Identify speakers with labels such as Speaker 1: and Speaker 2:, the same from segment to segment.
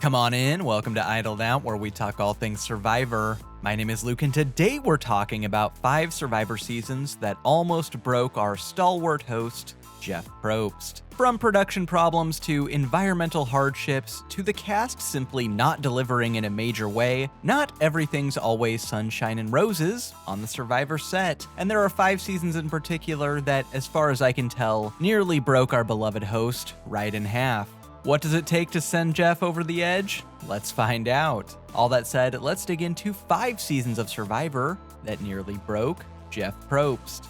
Speaker 1: Come on in, welcome to Idled Out, where we talk all things Survivor. My name is Luke, and today we're talking about 5 Survivor seasons that almost broke our stalwart host, Jeff Probst. From production problems to environmental hardships to the cast simply not delivering in a major way, not everything's always sunshine and roses on the Survivor set. And there are 5 seasons in particular that, as far as I can tell, nearly broke our beloved host right in half. What does it take to send Jeff over the edge? Let's find out. All that said, let's dig into 5 seasons of Survivor that nearly broke Jeff Probst.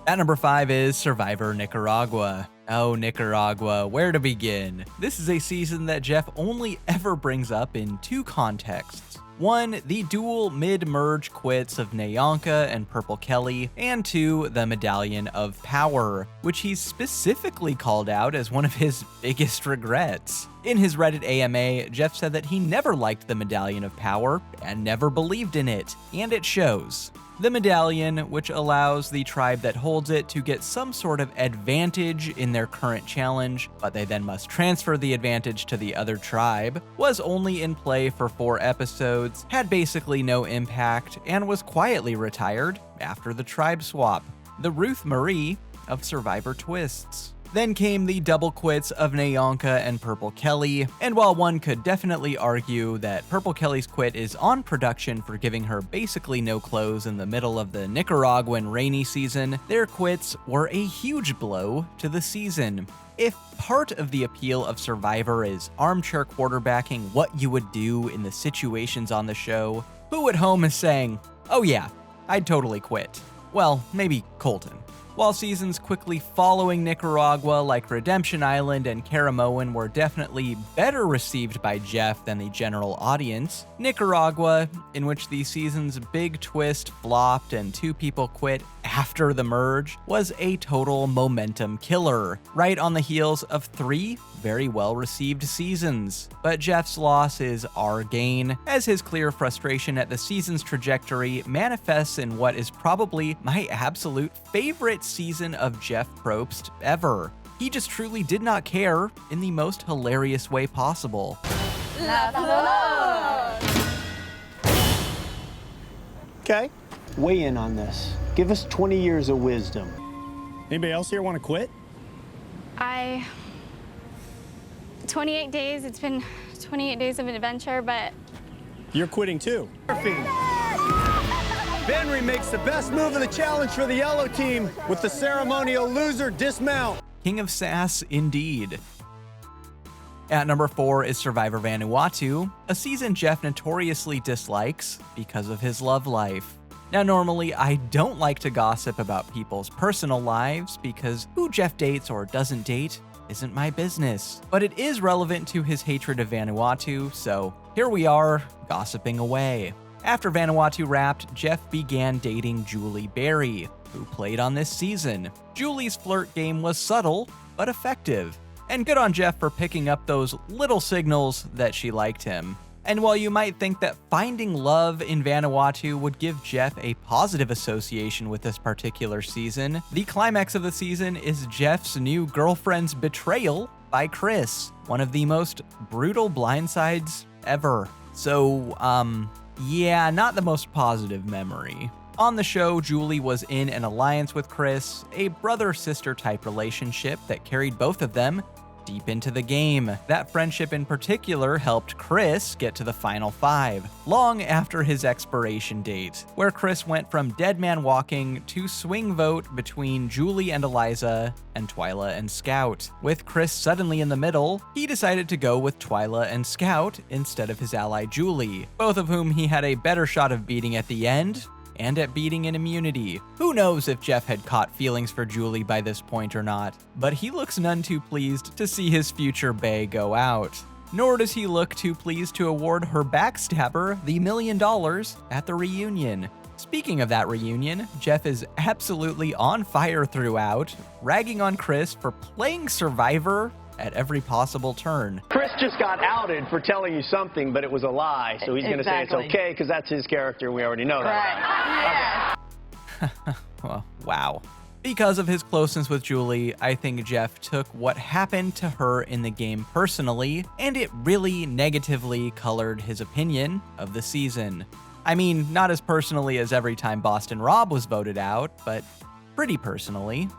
Speaker 1: At number 5 is Survivor Nicaragua. Oh, Nicaragua, where to begin? This is a season that Jeff only ever brings up in 2 contexts. 1, the dual mid-merge quits of Nayanka and Purple Kelly, and 2, the Medallion of Power, which he's specifically called out as one of his biggest regrets. In his Reddit AMA, Jeff said that he never liked the Medallion of Power and never believed in it, and it shows. The medallion, which allows the tribe that holds it to get some sort of advantage in their current challenge, but they then must transfer the advantage to the other tribe, was only in play for 4 episodes, had basically no impact, and was quietly retired after the tribe swap. The Ruth Marie of Survivor Twists. Then came the double quits of Nayanka and Purple Kelly, and while one could definitely argue that Purple Kelly's quit is on production for giving her basically no clothes in the middle of the Nicaraguan rainy season, their quits were a huge blow to the season. If part of the appeal of Survivor is armchair quarterbacking what you would do in the situations on the show, who at home is saying, "Oh yeah, I'd totally quit"? Well, maybe Colton. While seasons quickly following Nicaragua like Redemption Island and Caramoan were definitely better received by Jeff than the general audience, Nicaragua, in which the season's big twist flopped and 2 people quit after the merge, was a total momentum killer, right on the heels of 3 very well-received seasons. But Jeff's loss is our gain, as his clear frustration at the season's trajectory manifests in what is probably my absolute favorite season of Jeff Probst ever. He just truly did not care in the most hilarious way possible.
Speaker 2: Okay, weigh in on this. Give us 20 years of wisdom.
Speaker 3: Anybody else here want to quit?
Speaker 4: 28 days, it's been 28 days of an adventure, but...
Speaker 3: You're quitting too.
Speaker 2: Henry makes the best move of the challenge for the yellow team with the ceremonial loser dismount.
Speaker 1: King of Sass indeed. At number 4 is Survivor Vanuatu, a season Jeff notoriously dislikes because of his love life. Now normally I don't like to gossip about people's personal lives because who Jeff dates or doesn't date isn't my business, but it is relevant to his hatred of Vanuatu, so here we are, gossiping away. After Vanuatu wrapped, Jeff began dating Julie Berry, who played on this season. Julie's flirt game was subtle, but effective, and good on Jeff for picking up those little signals that she liked him. And while you might think that finding love in Vanuatu would give Jeff a positive association with this particular season, the climax of the season is Jeff's new girlfriend's betrayal by Chris, one of the most brutal blindsides ever. So, yeah, not the most positive memory. On the show, Julie was in an alliance with Chris, a brother-sister type relationship that carried both of them deep into the game. That friendship in particular helped Chris get to the final 5, long after his expiration date, where Chris went from dead man walking to swing vote between Julie and Eliza and Twyla and Scout. With Chris suddenly in the middle, he decided to go with Twyla and Scout instead of his ally Julie, both of whom he had a better shot of beating at the end, and at beating in immunity. Who knows if Jeff had caught feelings for Julie by this point or not, but he looks none too pleased to see his future bae go out. Nor does he look too pleased to award her backstabber the $1 million at the reunion. Speaking of that reunion, Jeff is absolutely on fire throughout, ragging on Chris for playing Survivor at every possible turn.
Speaker 2: Chris just got outed for telling you something, but it was a lie, so he's going to say it's okay because that's his character and we already know that.
Speaker 4: Right.
Speaker 1: Well, wow. Because of his closeness with Julie, I think Jeff took what happened to her in the game personally, and it really negatively colored his opinion of the season. I mean, not as personally as every time Boston Rob was voted out, but pretty personally.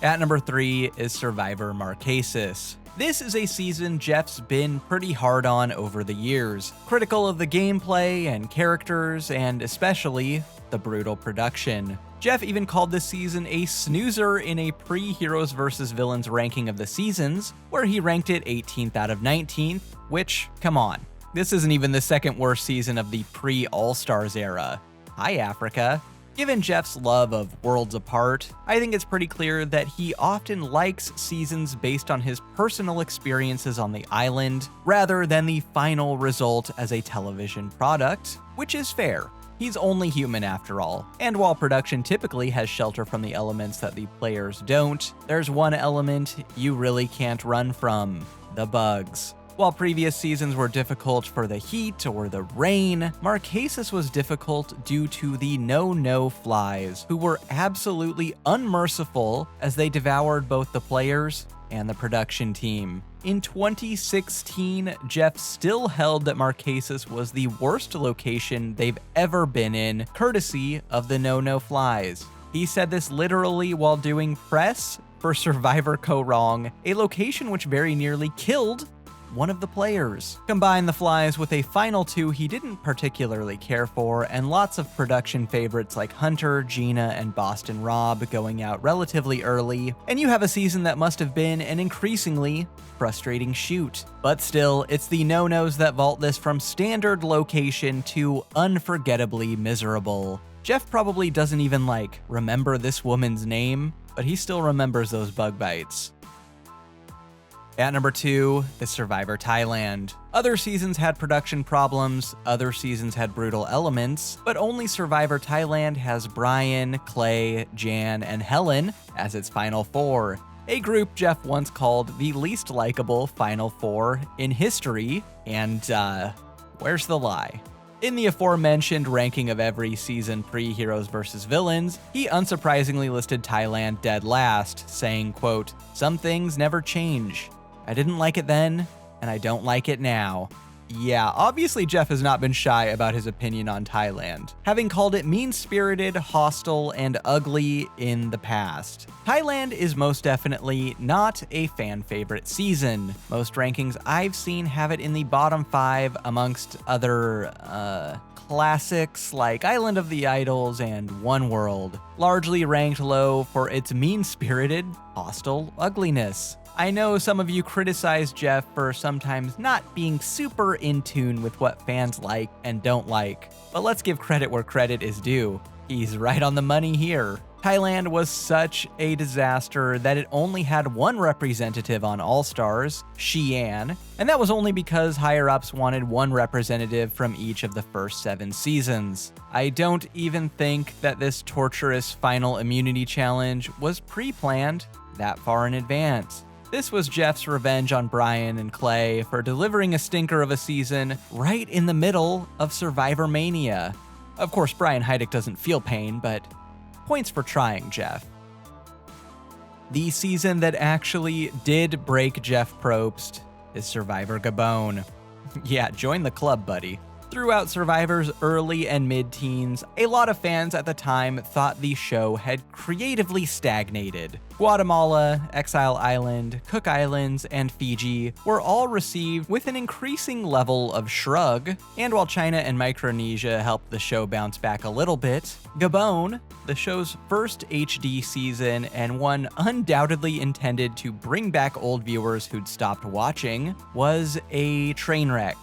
Speaker 1: At number 3 is Survivor Marquesas. This is a season Jeff's been pretty hard on over the years, critical of the gameplay and characters, and especially the brutal production. Jeff even called this season a snoozer in a pre-Heroes vs. Villains ranking of the seasons, where he ranked it 18th out of 19th, which, come on, this isn't even the second worst season of the pre-All-Stars era. Hi, Africa. Given Jeff's love of Worlds Apart, I think it's pretty clear that he often likes seasons based on his personal experiences on the island, rather than the final result as a television product, which is fair. He's only human after all, and while production typically has shelter from the elements that the players don't, there's one element you really can't run from: the bugs. While previous seasons were difficult for the heat or the rain, Marquesas was difficult due to the no flies, who were absolutely unmerciful as they devoured both the players and the production team. In 2016, Jeff still held that Marquesas was the worst location they've ever been in, courtesy of the no flies. He said this literally while doing press for Survivor Co. Wrong, a location which very nearly killed one of the players. Combine the flies with a final 2 he didn't particularly care for, and lots of production favorites like Hunter, Gina, and Boston Rob going out relatively early, and you have a season that must have been an increasingly frustrating shoot. But still, it's the no-nos that vault this from standard location to unforgettably miserable. Jeff probably doesn't even remember this woman's name, but he still remembers those bug bites. At number 2 is Survivor Thailand. Other seasons had production problems, other seasons had brutal elements, but only Survivor Thailand has Brian, Clay, Jan, and Helen as its final 4. A group Jeff once called the least likable final 4 in history, and where's the lie? In the aforementioned ranking of every season pre-Heroes vs. Villains, he unsurprisingly listed Thailand dead last, saying, quote, "Some things never change. I didn't like it then, and I don't like it now." Yeah, obviously Jeff has not been shy about his opinion on Thailand, having called it mean-spirited, hostile, and ugly in the past. Thailand is most definitely not a fan-favorite season. Most rankings I've seen have it in the bottom 5 amongst other, classics like Island of the Idols and One World, largely ranked low for its mean-spirited, hostile ugliness. I know some of you criticize Jeff for sometimes not being super in tune with what fans like and don't like, but let's give credit where credit is due. He's right on the money here. Thailand was such a disaster that it only had one representative on All-Stars, Xi'an, and that was only because higher-ups wanted one representative from each of the first 7 seasons. I don't even think that this torturous final immunity challenge was pre-planned that far in advance. This was Jeff's revenge on Brian and Clay for delivering a stinker of a season right in the middle of Survivor Mania. Of course, Brian Heidick doesn't feel pain, but points for trying, Jeff. The season that actually did break Jeff Probst is Survivor Gabon. Yeah, join the club, buddy. Throughout Survivor's early and mid-teens, a lot of fans at the time thought the show had creatively stagnated. Guatemala, Exile Island, Cook Islands, and Fiji were all received with an increasing level of shrug, and while China and Micronesia helped the show bounce back a little bit, Gabon, the show's first HD season and one undoubtedly intended to bring back old viewers who'd stopped watching, was a train wreck.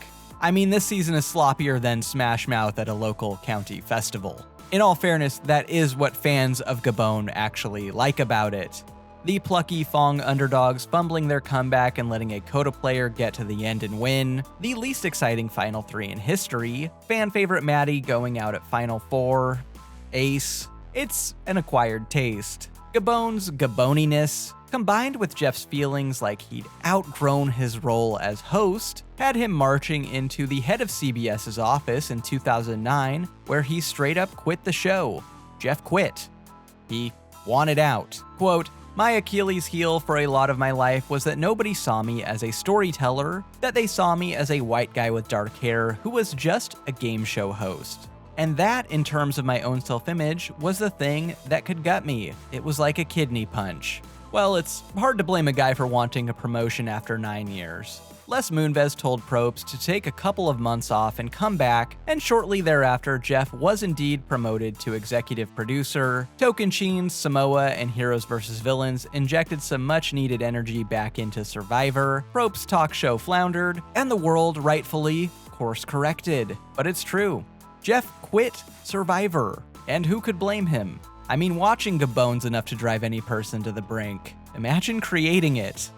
Speaker 1: I mean, this season is sloppier than Smash Mouth at a local county festival. In all fairness, that is what fans of Gabon actually like about it. The plucky Fong underdogs fumbling their comeback and letting a Coda player get to the end and win, the least exciting Final 3 in history, fan favorite Maddie going out at Final 4, Ace. It's an acquired taste. Gabon's Gaboniness, combined with Jeff's feelings like he'd outgrown his role as host, had him marching into the head of CBS's office in 2009, where he straight up quit the show. Jeff quit. He wanted out. Quote, "My Achilles heel for a lot of my life was that nobody saw me as a storyteller, that they saw me as a white guy with dark hair who was just a game show host. And that, in terms of my own self-image, was the thing that could gut me. It was like a kidney punch." Well, it's hard to blame a guy for wanting a promotion after 9 years. Les Moonves told Probst to take a couple of months off and come back, and shortly thereafter, Jeff was indeed promoted to executive producer. Tocantins, Samoa, and Heroes vs. Villains injected some much-needed energy back into Survivor. Probst's talk show floundered, and the world rightfully course-corrected. But it's true. Jeff quit Survivor, and who could blame him? I mean, watching Gabon's enough to drive any person to the brink. Imagine creating it.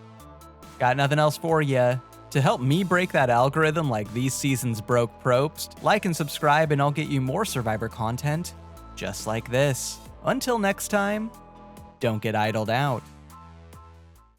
Speaker 1: Got nothing else for ya. To help me break that algorithm like these seasons broke Probst, like and subscribe and I'll get you more Survivor content just like this. Until next time, don't get idled out.